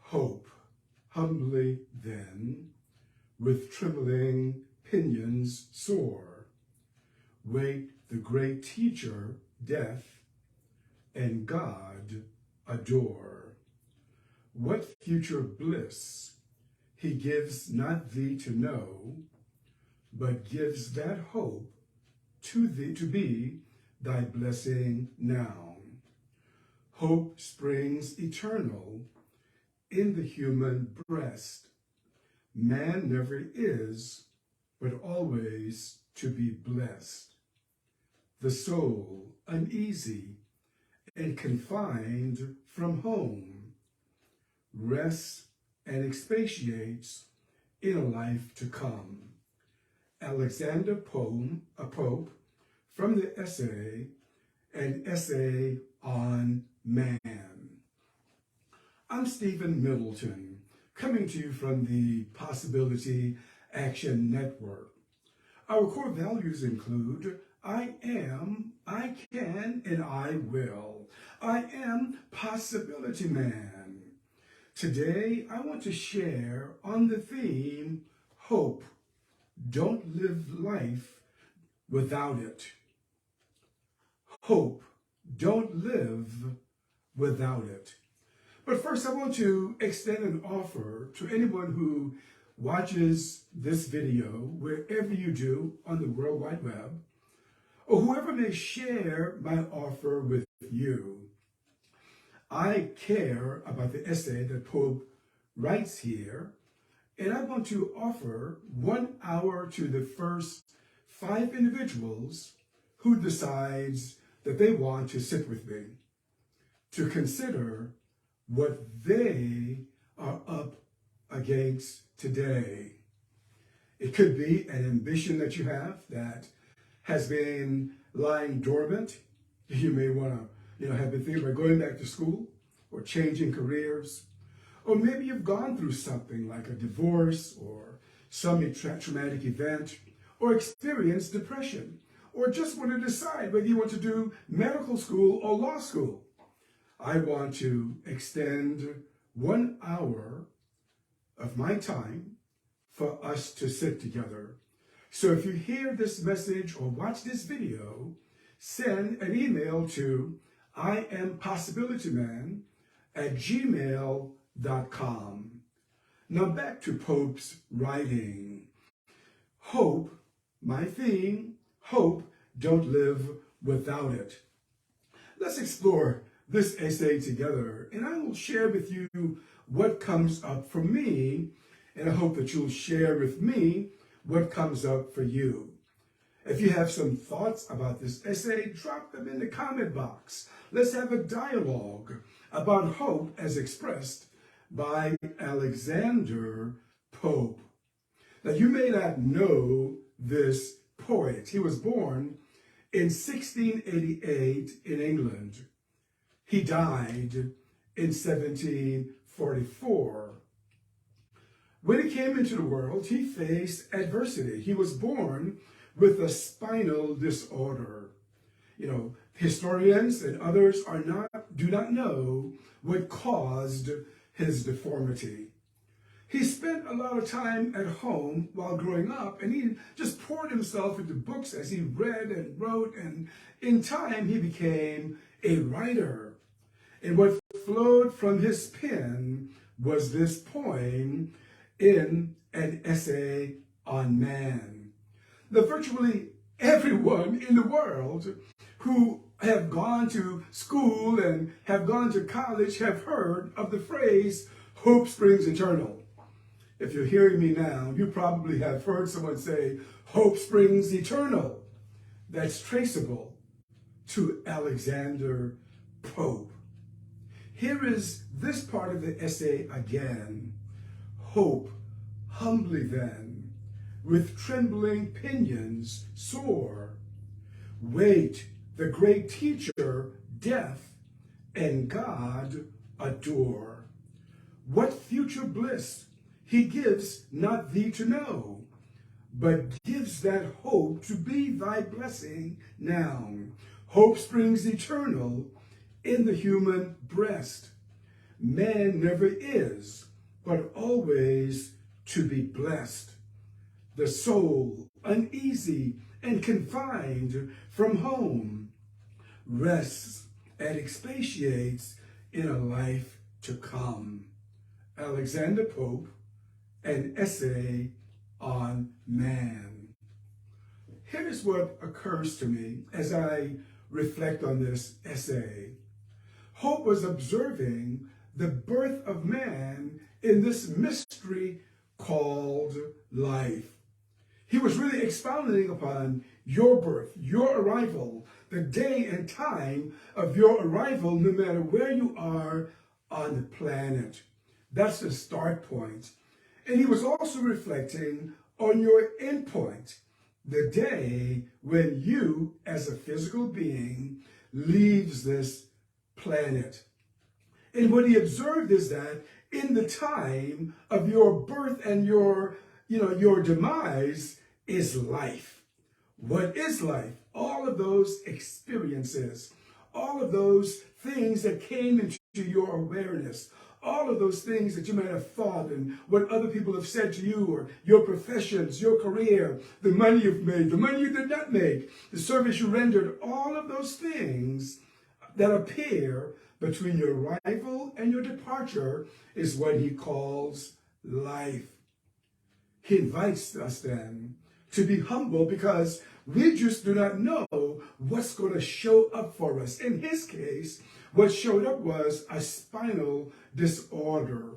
Hope, humbly then, with trembling pinions soar. Wait the great teacher, death, and God adore. What future bliss he gives not thee to know, but gives that hope to thee to be thy blessing now. Hope springs eternal in the human breast. Man never is, but always to be blessed. The soul, uneasy and confined from home, rests and expatiates in a life to come. Alexander Pope, from the essay, An Essay on Man. I'm Stephen Middleton, coming to you from the Possibility Action Network. Our core values include I am, I can, and I will. I am Possibility Man. Today, I want to share on the theme, Hope. Don't live life without it. Hope. Don't live without it. But first, I want to extend an offer to anyone who watches this video, wherever you do on the World Wide Web, or whoever may share my offer with you. I care about the essay that Pope writes here, and I want to offer 1 hour to the first 5 individuals who decides that they want to sit with me, to consider what they are up against today. It could be an ambition that you have that has been lying dormant. You may want to, have been thinking about going back to school or changing careers. Or maybe you've gone through something like a divorce or some traumatic event, or experienced depression, or just want to decide whether you want to do medical school or law school. I want to extend 1 hour of my time for us to sit together. So if you hear this message or watch this video, send an email to iampossibilityman@gmail.com. Now back to Pope's writing. Hope, my theme, hope, don't live without it. Let's explore this essay together, and I will share with you what comes up for me, and I hope that you'll share with me what comes up for you. If you have some thoughts about this essay, drop them in the comment box. Let's have a dialogue about hope as expressed by Alexander Pope. Now, you may not know this poet. He was born in 1688 in England. He died in 1744. When he came into the world, he faced adversity. He was born with a spinal disorder. Historians and others do not know what caused his deformity. He spent a lot of time at home while growing up, and he just poured himself into books as he read and wrote, and in time he became a writer. And what flowed from his pen was this poem in An Essay on Man. That virtually everyone in the world who have gone to school and have gone to college have heard of the phrase, hope springs eternal. If you're hearing me now, you probably have heard someone say, hope springs eternal. That's traceable to Alexander Pope. Here is this part of the essay again. Hope, humbly then, with trembling pinions soar. Wait the great teacher, death, and God adore. What future bliss he gives not thee to know, but gives that hope to be thy blessing now. Hope springs eternal in the human breast. man never is, but always to be blessed. The soul, uneasy and confined from home, rests and expatiates in a life to come. Alexander Pope, an essay on man. Here's what occurs to me as I reflect on this essay. Hope was observing the birth of man in this mystery called life. He was really expounding upon your birth, your arrival, the day and time of your arrival, no matter where you are on the planet. That's the start point. And he was also reflecting on your end point, the day when you, as a physical being, leaves this planet. And what he observed is that in the time of your birth and your demise is life. What is life? All of those experiences, all of those things that came into your awareness, all of those things that you might have thought and what other people have said to you, or your professions, your career, the money you've made, the money you did not make, the service you rendered, all of those things that appear between your arrival and your departure is what he calls life. He invites us then to be humble because we just do not know what's going to show up for us. In his case, what showed up was a spinal disorder.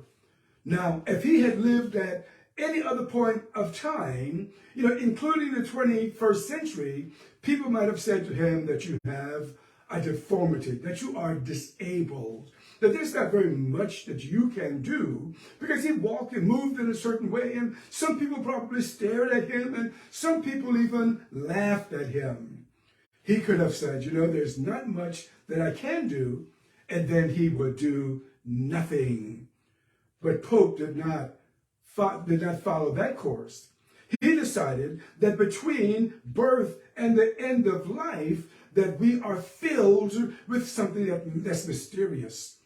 Now, if he had lived at any other point of time, including the 21st century, people might have said to him that you have a deformity, that you are disabled, that there's not very much that you can do, because he walked and moved in a certain way, and some people probably stared at him, and some people even laughed at him. He could have said, there's not much that I can do, and then he would do nothing. But Pope did not follow that course. He decided that between birth and the end of life, that we are filled with something that's mysterious.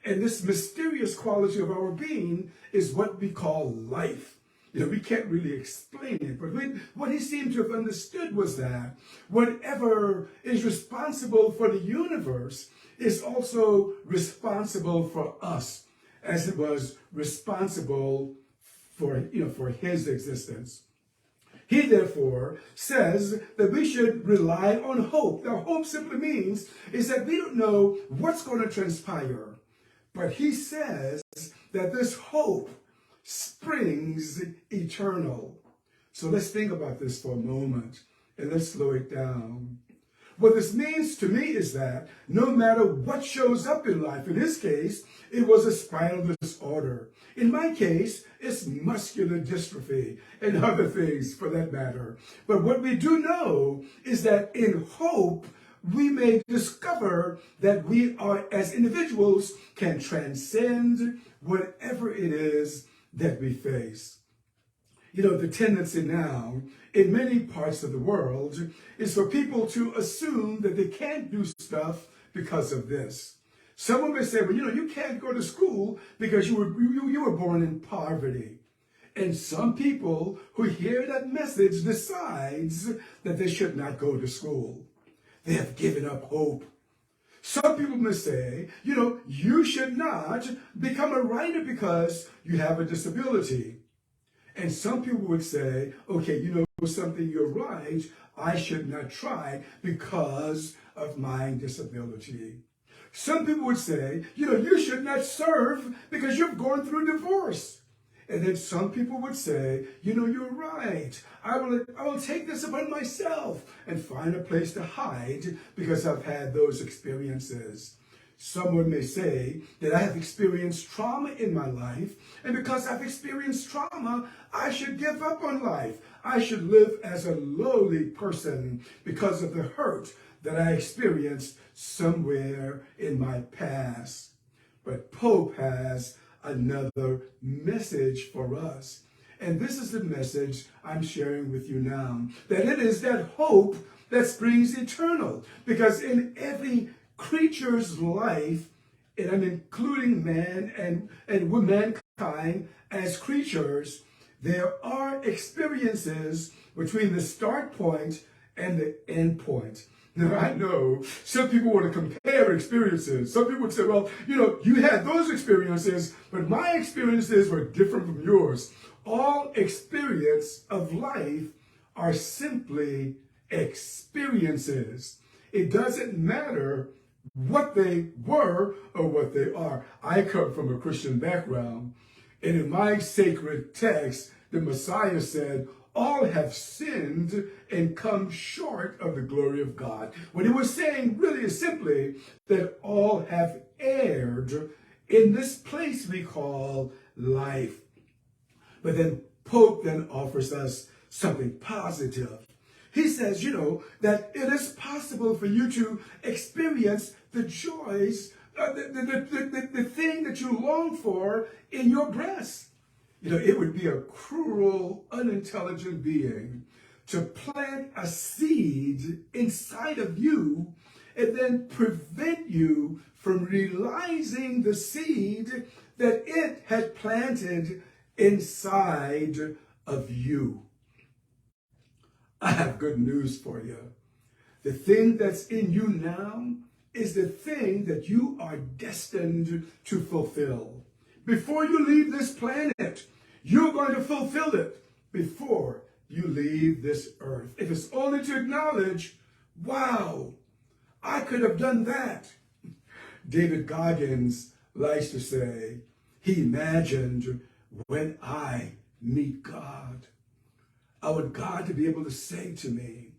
And this mysterious quality of our being is what we call life. We can't really explain it, but what he seemed to have understood was that whatever is responsible for the universe is also responsible for us, as it was responsible for his existence. He therefore says that we should rely on hope. Now, hope simply means is that we don't know what's going to transpire. But he says that this hope springs eternal. So let's think about this for a moment and let's slow it down. What this means to me is that no matter what shows up in life, in his case, it was a spinal disorder. In my case, it's muscular dystrophy and other things for that matter. But what we do know is that in hope, we may discover that we are, as individuals, can transcend whatever it is that we face. The tendency now in many parts of the world is for people to assume that they can't do stuff because of this. Someone may say, well, you can't go to school because you were born in poverty. And some people who hear that message decides that they should not go to school. They have given up hope. Some people may say, you should not become a writer because you have a disability. And some people would say, okay, something, you're right, I should not try because of my disability. Some people would say, you should not serve because you've gone through divorce. And then some people would say, you're right. I will take this upon myself and find a place to hide because I've had those experiences. Someone may say that I have experienced trauma in my life, and because I've experienced trauma, I should give up on life. I should live as a lowly person because of the hurt that I experienced somewhere in my past. But Pope has another message for us. And this is the message I'm sharing with you now, that it is that hope that springs eternal. Because in every creature's life and I'm including man and mankind as creatures, there are experiences between the start point and the end point. Now, I know some people want to compare experiences. Some people would say, well, you had those experiences, but my experiences were different from yours. All experience of life are simply experiences. It doesn't matter what they were or what they are. I come from a Christian background, and in my sacred text, the Messiah said, all have sinned and come short of the glory of God. What he was saying really is simply that all have erred in this place we call life. But then Pope then offers us something positive. He says, that it is possible for you to experience the joys, the thing that you long for in your breast. It would be a cruel, unintelligent being to plant a seed inside of you and then prevent you from realizing the seed that it had planted inside of you. I have good news for you. The thing that's in you now is the thing that you are destined to fulfill. Before you leave this planet, you're going to fulfill it before you leave this earth. If it's only to acknowledge, wow, I could have done that. David Goggins likes to say, he imagined when I meet God, I want God to be able to say to me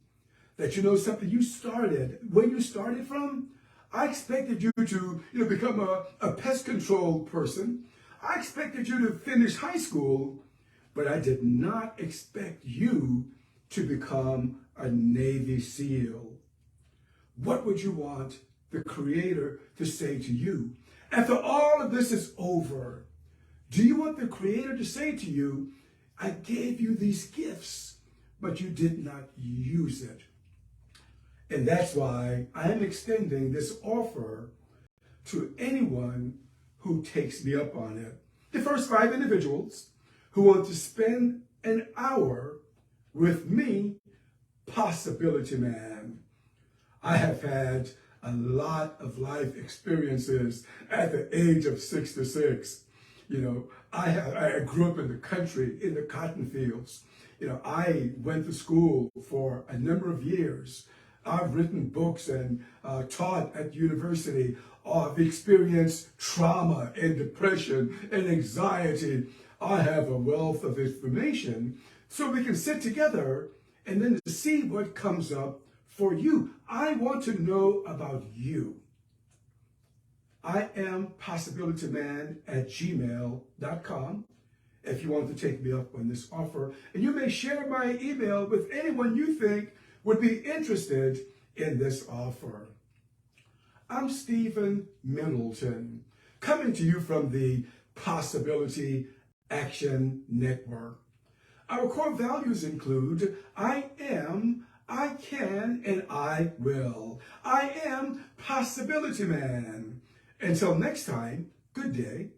that, something you started, where you started from, I expected you to become a pest control person. I expected you to finish high school, but I did not expect you to become a Navy SEAL. What would you want the Creator to say to you? After all of this is over, do you want the Creator to say to you, I gave you these gifts, but you did not use it? And that's why I am extending this offer to anyone who takes me up on it. The first 5 individuals who want to spend an hour with me, Possibility Man. I have had a lot of life experiences at the age of 66. I grew up in the country, in the cotton fields. I went to school for a number of years. I've written books and taught at university. I've experienced trauma and depression and anxiety. I have a wealth of information so we can sit together and then see what comes up for you. I want to know about you. I am possibilityman@gmail.com if you want to take me up on this offer. And you may share my email with anyone you think would be interested in this offer. I'm Stephen Middleton, coming to you from the Possibility Action Network. Our core values include I am, I can, and I will. I am Possibility Man. Until next time, good day.